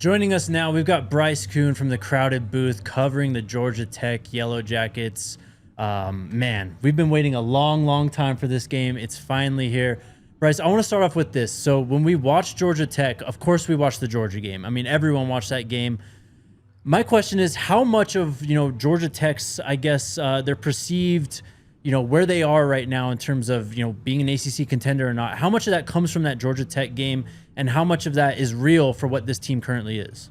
Joining us now, we've got Bryce Koon from the crowded booth covering the Georgia Tech Yellow Jackets. Man, we've been waiting a long time for this game. It's finally here. Bryce, I want to start off with this. So when we watched Georgia Tech, of course we watched the Georgia game. I mean, everyone watched that game. My question is, how much of, Georgia Tech's, I guess, their perceived, where they are right now in terms of, being an ACC contender or not, how much of that comes from that Georgia Tech game and how much of that is real for what this team currently is?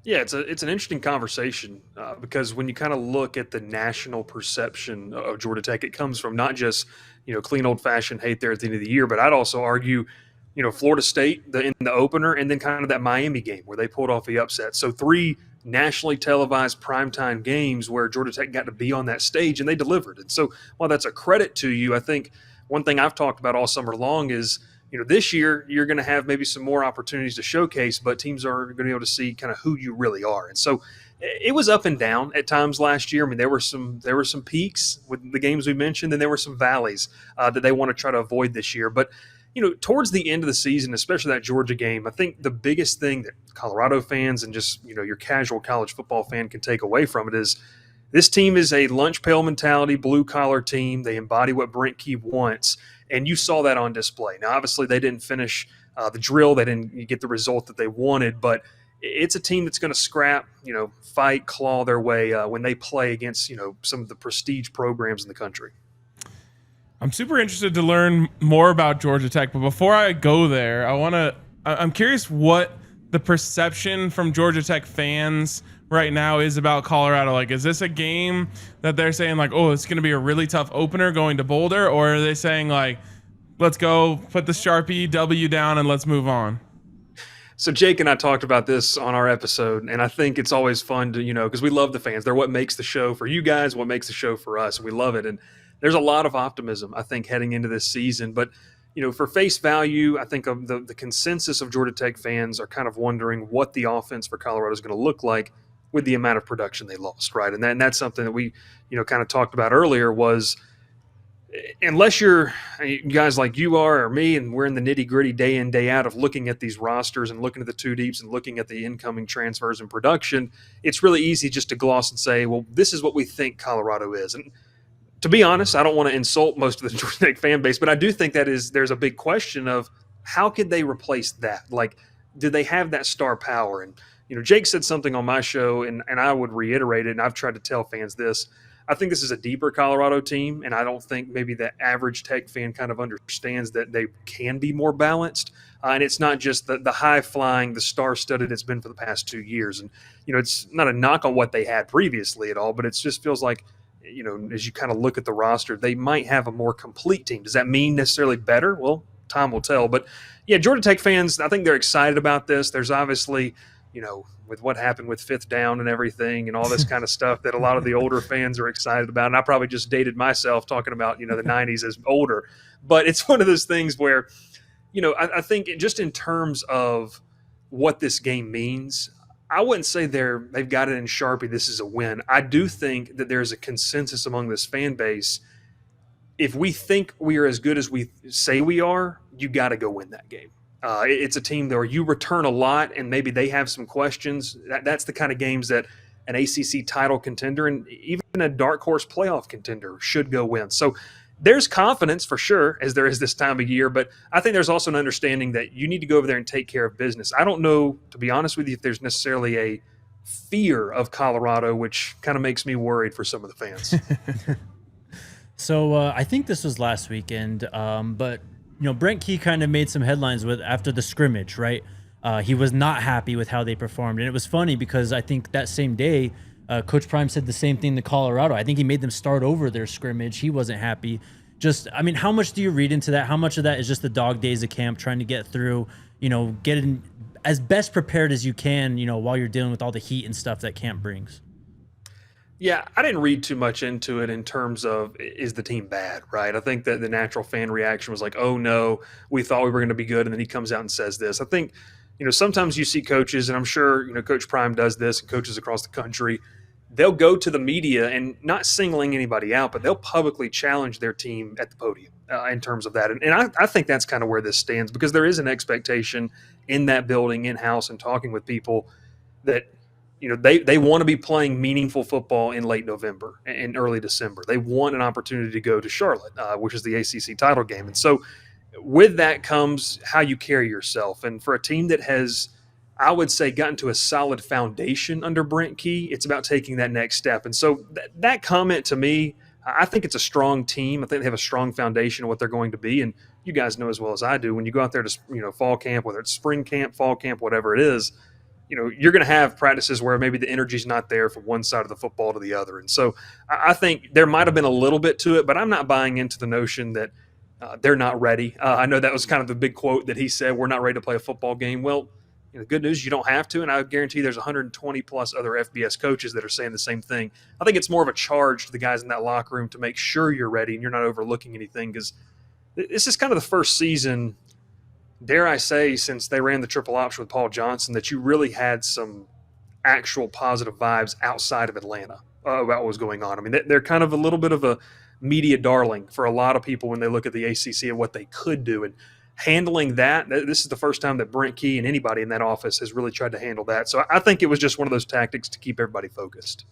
Yeah, it's an interesting conversation because when you kind of look at the national perception of Georgia Tech, it comes from not just, clean old-fashioned hate there at the end of the year, but I'd also argue, Florida State in the opener and then kind of that Miami game where they pulled off the upset. So 3 nationally televised primetime games where Georgia Tech got to be on that stage and they delivered. And so while that's a credit to you, I think one thing I've talked about all summer long is, this year you're going to have maybe some more opportunities to showcase, but teams are going to be able to see kind of who you really are. And so it was up and down at times last year. I mean, there were some peaks with the games we mentioned, and there were some valleys that they want to try to avoid this year. But towards the end of the season, especially that Georgia game, I think the biggest thing that Colorado fans and just your casual college football fan can take away from it is this team is a lunch pail mentality, blue collar team. They embody what Brent Key wants. And you saw that on display. Now, obviously, they didn't finish the drill. They didn't get the result that they wanted. But it's a team that's going to scrap, fight, claw their way when they play against, some of the prestige programs in the country. I'm super interested to learn more about Georgia Tech. But before I go there, I'm curious what the perception from Georgia Tech fans right now is about Colorado. Like, is this a game that they're saying like, oh, it's going to be a really tough opener going to Boulder? Or are they saying like, let's go put the Sharpie W down and let's move on? So Jake and I talked about this on our episode, and I think it's always fun to, because we love the fans. They're what makes the show for you guys, what makes the show for us. We love it. And there's a lot of optimism, I think, heading into this season. But, for face value, I think of the consensus of Georgia Tech fans are kind of wondering what the offense for Colorado is going to look like with the amount of production they lost, right? And that's something that we, kind of talked about earlier was unless you're guys like you are or me and we're in the nitty-gritty day in, day out of looking at these rosters and looking at the two deeps and looking at the incoming transfers and production, it's really easy just to gloss and say, well, this is what we think Colorado is. And to be honest, I don't want to insult most of the Georgia Tech fan base, but I do think there's a big question of how could they replace that? Like, do they have that star power? And Jake said something on my show, and I would reiterate it, and I've tried to tell fans this. I think this is a deeper Colorado team, and I don't think maybe the average Tech fan kind of understands that they can be more balanced. And it's not just the high-flying, the star-studded it's been for the past 2 years. And, it's not a knock on what they had previously at all, but it just feels like, as you kind of look at the roster, they might have a more complete team. Does that mean necessarily better? Well, time will tell. But, yeah, Georgia Tech fans, I think they're excited about this. There's obviously – with what happened with fifth down and everything and all this kind of stuff that a lot of the older fans are excited about. And I probably just dated myself talking about, the 90s as older. But it's one of those things where, I think just in terms of what this game means, I wouldn't say they've got it in Sharpie, this is a win. I do think that there's a consensus among this fan base. If we think we are as good as we say we are, you got to go win that game. It's a team where you return a lot and maybe they have some questions. That's the kind of games that an ACC title contender and even a dark horse playoff contender should go win. So there's confidence for sure as there is this time of year, but I think there's also an understanding that you need to go over there and take care of business. I don't know, to be honest with you, if there's necessarily a fear of Colorado, which kind of makes me worried for some of the fans. So I think this was last weekend, but Brent Key kind of made some headlines after the scrimmage, right? He was not happy with how they performed. And it was funny because I think that same day, Coach Prime said the same thing to Colorado. I think he made them start over their scrimmage. He wasn't happy. How much do you read into that? How much of that is just the dog days of camp, trying to get through, getting as best prepared as you can, while you're dealing with all the heat and stuff that camp brings? Yeah, I didn't read too much into it in terms of is the team bad, right? I think that the natural fan reaction was like, oh, no, we thought we were going to be good, and then he comes out and says this. I think, sometimes you see coaches, and I'm sure, Coach Prime does this and coaches across the country, they'll go to the media and not singling anybody out, but they'll publicly challenge their team at the podium in terms of that. And I think that's kind of where this stands because there is an expectation in that building in-house and talking with people that, they want to be playing meaningful football in late November and early December. They want an opportunity to go to Charlotte, which is the ACC title game. And so with that comes how you carry yourself. And for a team that has, I would say, gotten to a solid foundation under Brent Key, it's about taking that next step. And so that comment to me, I think it's a strong team. I think they have a strong foundation of what they're going to be. And you guys know as well as I do, when you go out there to, fall camp, whether it's spring camp, fall camp, whatever it is, you're going to have practices where maybe the energy's not there from one side of the football to the other. And so I think there might have been a little bit to it, but I'm not buying into the notion that they're not ready. I know that was kind of the big quote that he said, we're not ready to play a football game. Well, the good news, you don't have to, and I guarantee there's 120 plus other FBS coaches that are saying the same thing. I think it's more of a charge to the guys in that locker room to make sure you're ready and you're not overlooking anything, because this is kind of the first season, dare I say, since they ran the triple option with Paul Johnson, that you really had some actual positive vibes outside of Atlanta about what was going on. I mean, they're kind of a little bit of a media darling for a lot of people when they look at the ACC and what they could do. And handling that, this is the first time that Brent Key and anybody in that office has really tried to handle that. So I think it was just one of those tactics to keep everybody focused.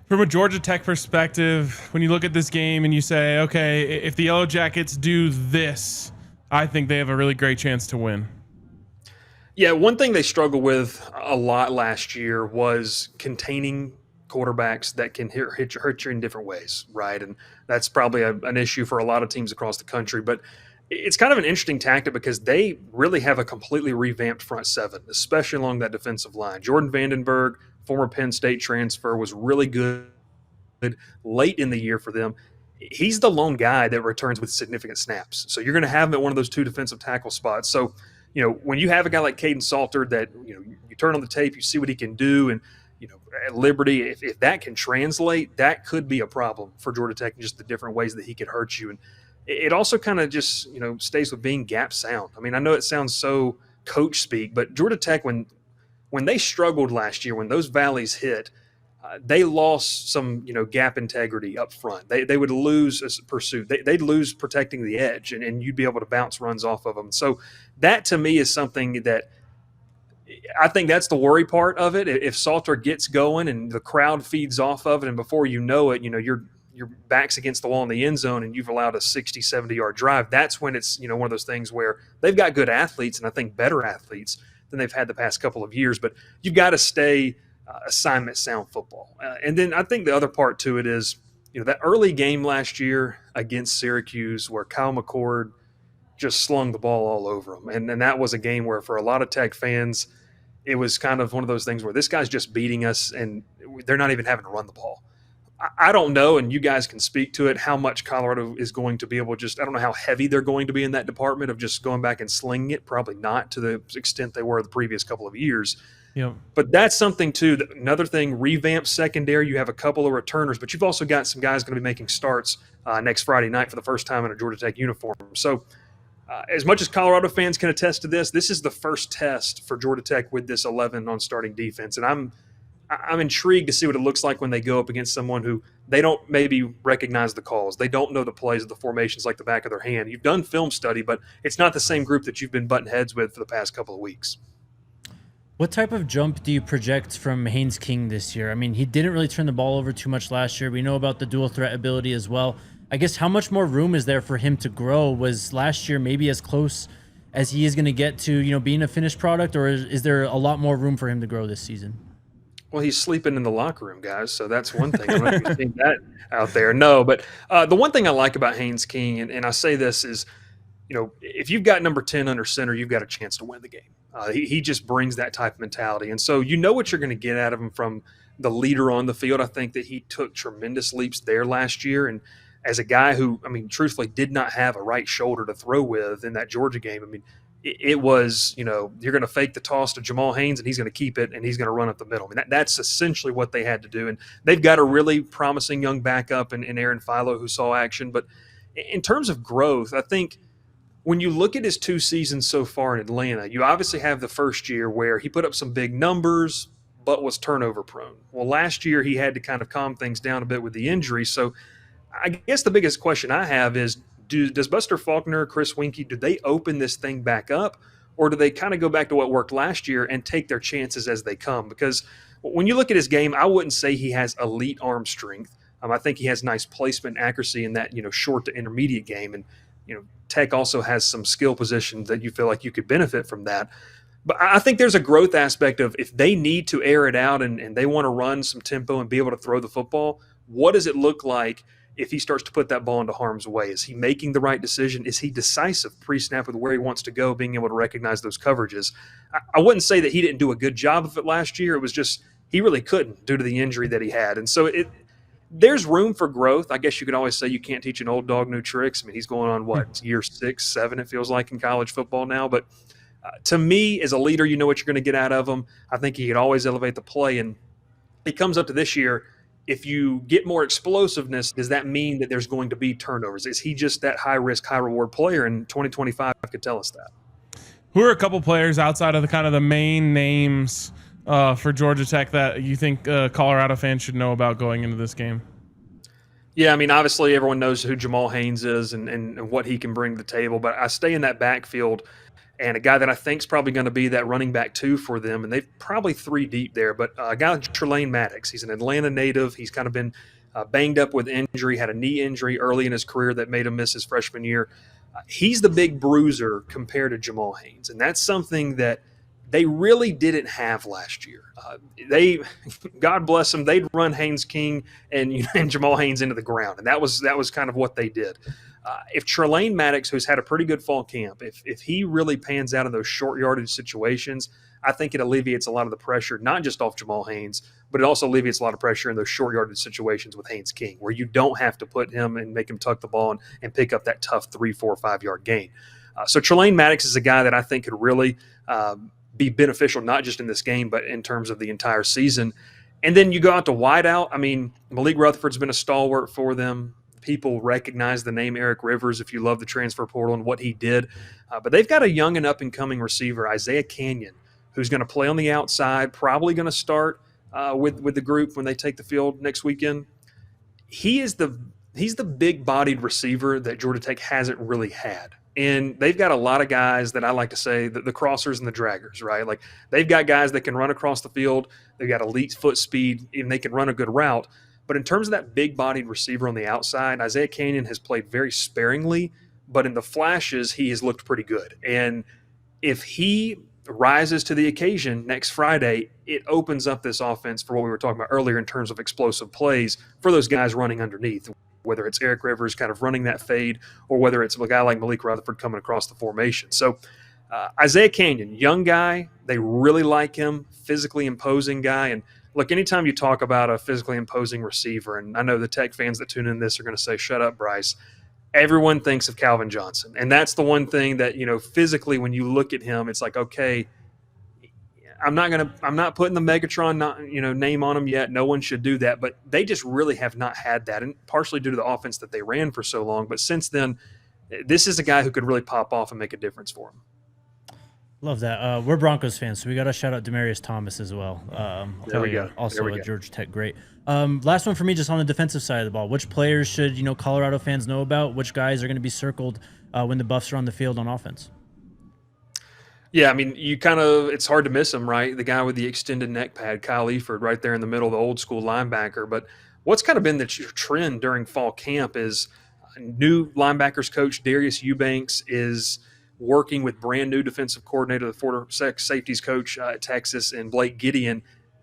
From a Georgia Tech perspective, when you look at this game and you say, okay, if the Yellow Jackets do this, I think they have a really great chance to win. Yeah, one thing they struggled with a lot last year was containing quarterbacks that can hurt you in different ways, right? And that's probably an issue for a lot of teams across the country. But it's kind of an interesting tactic because they really have a completely revamped front seven, especially along that defensive line. Jordan Vandenberg, former Penn State transfer, was really good late in the year for them. He's the lone guy that returns with significant snaps. So you're going to have him at one of those two defensive tackle spots. So, when you have a guy like Kaidon Salter that, you turn on the tape, you see what he can do. And, at Liberty, if that can translate, that could be a problem for Georgia Tech in just the different ways that he could hurt you. And it also kind of just, stays with being gap sound. I mean, I know it sounds so coach speak, but Georgia Tech, when they struggled last year, when those valleys hit, they lost some, gap integrity up front. They would lose pursuit. They'd lose protecting the edge, and you'd be able to bounce runs off of them. So that, to me, is something that I think that's the worry part of it. If Salter gets going and the crowd feeds off of it, and before you know it, your back's against the wall in the end zone and you've allowed a 60, 70-yard drive, that's when it's, one of those things where they've got good athletes, and I think better athletes than they've had the past couple of years. But you've got to stay assignment sound football. And then I think the other part to it is, that early game last year against Syracuse where Kyle McCord just slung the ball all over them. And that was a game where for a lot of Tech fans, it was kind of one of those things where this guy's just beating us and they're not even having to run the ball. I don't know, and you guys can speak to it, how much Colorado is going to be able to I don't know how heavy they're going to be in that department of just going back and slinging it. Probably not to the extent they were the previous couple of years. Yep. But that's something too. Another thing, revamped secondary. You have a couple of returners, but you've also got some guys going to be making starts next Friday night for the first time in a Georgia Tech uniform. So as much as Colorado fans can attest to this is the first test for Georgia Tech with this 11 on starting defense. And I'm intrigued to see what it looks like when they go up against someone who they don't maybe recognize the calls. They don't know the plays of the formations like the back of their hand. You've done film study, but it's not the same group that you've been butting heads with for the past couple of weeks. What type of jump do you project from Haynes King this year? I mean, he didn't really turn the ball over too much last year. We know about the dual threat ability as well. I guess how much more room is there for him to grow? Was last year maybe as close as he is going to get to, being a finished product, or is there a lot more room for him to grow this season? Well, he's sleeping in the locker room, guys, so that's one thing. I'm not seeing that out there. No, but the one thing I like about Haynes King, and I say this is, if you've got number 10 under center, you've got a chance to win the game. He just brings that type of mentality. And so what you're going to get out of him from the leader on the field. I think that he took tremendous leaps there last year. And as a guy who, truthfully did not have a right shoulder to throw with in that Georgia game, it was, you're going to fake the toss to Jamal Haynes and he's going to keep it and he's going to run up the middle. That's essentially what they had to do. And they've got a really promising young backup in Aaron Philo who saw action. But in terms of growth, I think when you look at his 2 seasons so far in Atlanta, you obviously have the first year where he put up some big numbers but was turnover prone. Well, last year he had to kind of calm things down a bit with the injury. So I guess the biggest question I have is, does Buster Faulkner, Chris Winkie, do they open this thing back up, or do they kind of go back to what worked last year and take their chances as they come? Because when you look at his game, I wouldn't say he has elite arm strength. I think he has nice placement and accuracy in that, short to intermediate game. And, Tech also has some skill positions that you feel like you could benefit from that. But I think there's a growth aspect of if they need to air it out and they want to run some tempo and be able to throw the football, what does it look like if he starts to put that ball into harm's way? Is he making the right decision? Is he decisive pre-snap with where he wants to go, being able to recognize those coverages? I wouldn't say that he didn't do a good job of it last year. It was just he really couldn't due to the injury that he had. And so there's room for growth. I guess you could always say you can't teach an old dog new tricks. I mean, he's going on, year 6, 7, it feels like, in college football now. But to me, as a leader, you know what you're going to get out of him. I think he could always elevate the play. And it comes up to this year, if you get more explosiveness, does that mean that there's going to be turnovers? Is he just that high-risk, high-reward player? And 2025 could tell us that. Who are a couple players outside of the main names for Georgia Tech that you think Colorado fans should know about going into this game? Yeah, I mean, obviously everyone knows who Jamal Haynes is and what he can bring to the table, but I stay in that backfield, and a guy that I think is probably going to be that running back 2 for them, and they've probably 3 deep there, but a guy like Trelane Maddox. He's an Atlanta native. He's kind of been banged up with injury, had a knee injury early in his career that made him miss his freshman year. He's the big bruiser compared to Jamal Haynes, and that's something that they really didn't have last year. God bless them, they'd run Haynes King and Jamal Haynes into the ground, and that was kind of what they did. If Trelane Maddox, who's had a pretty good fall camp, if he really pans out in those short yardage situations, I think it alleviates a lot of the pressure, not just off Jamal Haynes, but it also alleviates a lot of pressure in those short yardage situations with Haynes King, where you don't have to put him and make him tuck the ball and pick up that tough 3, 4, 5 yard gain. So Trelane Maddox is a guy that I think could really be beneficial, not just in this game, but in terms of the entire season. And then you go out to wideout. I mean, Malik Rutherford's been a stalwart for them. People recognize the name Eric Rivers if you love the transfer portal and what he did. But they've got a young and up-and-coming receiver, Isiah Canion, who's going to play on the outside, probably going to start with the group when they take the field next weekend. He's the big-bodied receiver that Georgia Tech hasn't really had. And they've got a lot of guys that I like to say the crossers and the draggers, right? Like they've got guys that can run across the field. They've got elite foot speed, and they can run a good route. But in terms of that big-bodied receiver on the outside, Isiah Canion has played very sparingly, but in the flashes, he has looked pretty good. And if he rises to the occasion next Friday, it opens up this offense for what we were talking about earlier in terms of explosive plays for those guys running underneath, whether it's Eric Rivers kind of running that fade or whether it's a guy like Malik Rutherford coming across the formation. So Isiah Canion, young guy, they really like him, physically imposing guy. And look, anytime you talk about a physically imposing receiver, and I know the Tech fans that tune in this are going to say, shut up, Bryce, everyone thinks of Calvin Johnson. And that's the one thing that, physically when you look at him, it's like, okay, I'm not putting the Megatron name on him yet. No one should do that, but they just really have not had that, and partially due to the offense that they ran for so long. But since then, this is a guy who could really pop off and make a difference for him. Love that. We're Broncos fans, so we got to shout out Demarius Thomas as well. There we go. Also a Georgia Tech great. Last one for me, just on the defensive side of the ball. Which players should Colorado fans know about? Which guys are going to be circled when the Buffs are on the field on offense? Yeah, I mean, it's hard to miss him, right? The guy with the extended neck pad, Kyle Efford, right there in the middle, the old school linebacker. But what's kind of been the trend during fall camp is new linebackers coach Darius Eubanks is working with brand new defensive coordinator, the former safeties coach at Texas, and Blake Gideon.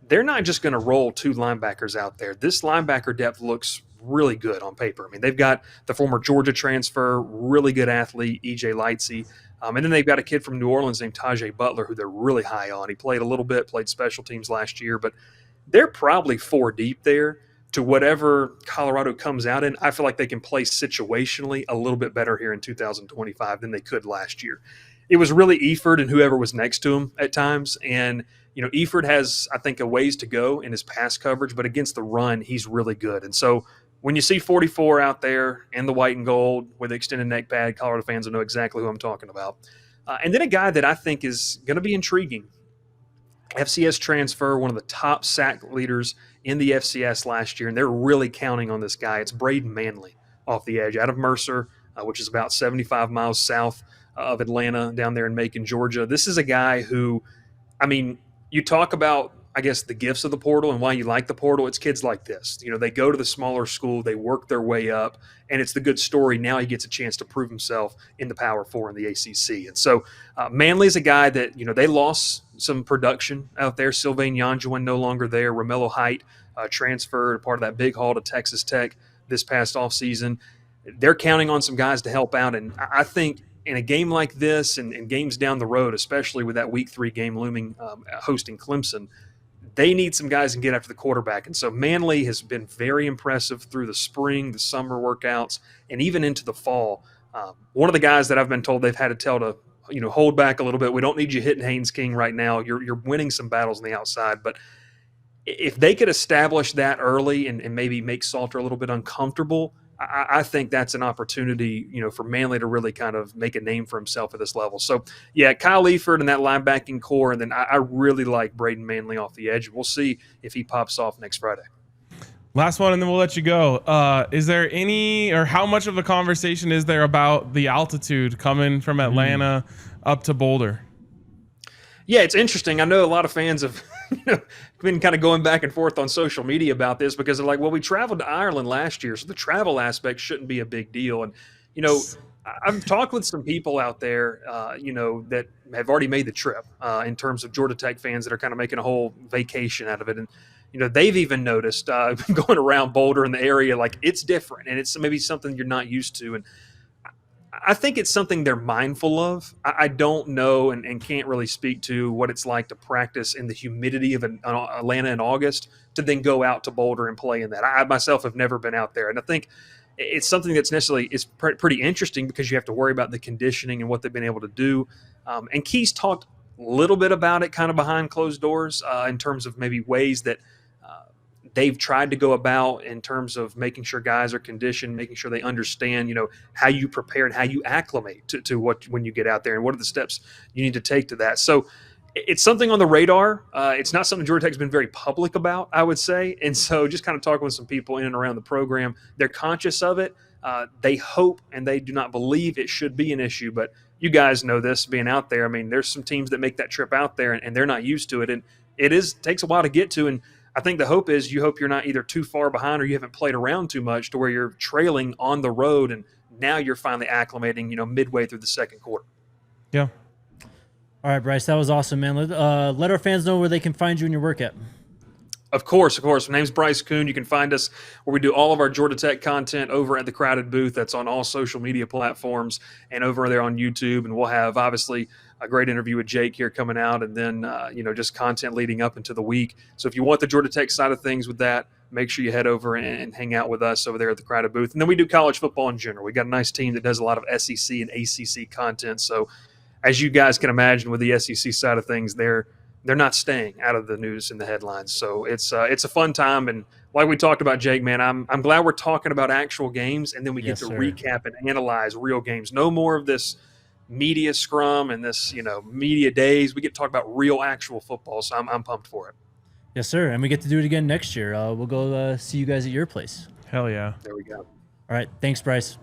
They're not just going to roll 2 linebackers out there. This linebacker depth looks really good on paper. I mean, they've got the former Georgia transfer, really good athlete, E.J. Lightsey. And then they've got a kid from New Orleans named Tajay Butler, who they're really high on. He played a little bit, played special teams last year, but they're probably 4 deep there. To whatever Colorado comes out in, I feel like they can play situationally a little bit better here in 2025 than they could last year. It was really Efford and whoever was next to him at times. And, Efford has, I think, a ways to go in his pass coverage, but against the run, he's really good. And so when you see 44 out there in the white and gold with the extended neck pad, Colorado fans will know exactly who I'm talking about. And then a guy that I think is going to be intriguing, FCS transfer, one of the top sack leaders in the FCS last year, and they're really counting on this guy. It's Brayden Manley off the edge out of Mercer, which is about 75 miles south of Atlanta down there in Macon, Georgia. This is a guy who, I mean, you talk about, I guess, the gifts of the portal and why you like the portal. It's kids like this. They go to the smaller school, they work their way up, and it's the good story. Now he gets a chance to prove himself in the Power Four in the ACC. And so Manley is a guy that, they lost some production out there. Sylvain Yanjuan no longer there. Romello Height transferred, part of that big haul to Texas Tech this past offseason. They're counting on some guys to help out. And I think in a game like this and games down the road, especially with that Week 3 game looming, hosting Clemson, they need some guys to get after the quarterback. And so Manley has been very impressive through the spring, the summer workouts, and even into the fall. One of the guys that I've been told they've had to tell to, hold back a little bit. We don't need you hitting Haynes King right now. You're winning some battles on the outside. But if they could establish that early and maybe make Salter a little bit uncomfortable, I think that's an opportunity, for Manley to really kind of make a name for himself at this level. So, yeah, Kyle Efford and that linebacking core, and then I really like Brayden Manley off the edge. We'll see if he pops off next Friday. Last one, and then we'll let you go. Is there any, or how much of a conversation is there about the altitude coming from Atlanta up to Boulder? Yeah, it's interesting. I know a lot of fans have been kind of going back and forth on social media about this because they're like, well, we traveled to Ireland last year, so the travel aspect shouldn't be a big deal. And, I've talked with some people out there, that have already made the trip in terms of Georgia Tech fans that are kind of making a whole vacation out of it. And, they've even noticed going around Boulder in the area, like it's different and it's maybe something you're not used to. And I think it's something they're mindful of. I don't know and can't really speak to what it's like to practice in the humidity of Atlanta in August to then go out to Boulder and play in that. I myself have never been out there. And I think it's something that's necessarily is pretty interesting because you have to worry about the conditioning and what they've been able to do. And Key's talked a little bit about it kind of behind closed doors in terms of maybe ways that they've tried to go about in terms of making sure guys are conditioned, making sure they understand, how you prepare and how you acclimate to what when you get out there and what are the steps you need to take to that. So it's something on the radar. It's not something Georgia Tech's been very public about, I would say. And so just kind of talking with some people in and around the program, they're conscious of it. They hope and they do not believe it should be an issue. But you guys know this being out there. I mean, there's some teams that make that trip out there and they're not used to it. And it takes a while to get to. And I think the hope is you hope you're not either too far behind or you haven't played around too much to where you're trailing on the road and now you're finally acclimating, midway through the second quarter. Yeah. All right, Bryce, that was awesome, man. Let our fans know where they can find you and your work at. Of course. My name's Bryce Koon. You can find us where we do all of our Georgia Tech content over at the Crowded Booth. That's on all social media platforms and over there on YouTube. And we'll have, obviously, a great interview with Jake here coming out and then, just content leading up into the week. So if you want the Georgia Tech side of things with that, make sure you head over and hang out with us over there at the Crowded Booth. And then we do college football in general. We got a nice team that does a lot of SEC and ACC content. So as you guys can imagine with the SEC side of things, they're not staying out of the news and the headlines. So it's a fun time. And like we talked about, Jake, man, I'm glad we're talking about actual games and then we get to recap and analyze real games. No more of this media scrum and this, media days. We get to talk about real actual football. So I'm pumped for it. Yes, sir. And we get to do it again next year. We'll go see you guys at your place. Hell yeah. There we go. All right. Thanks, Bryce.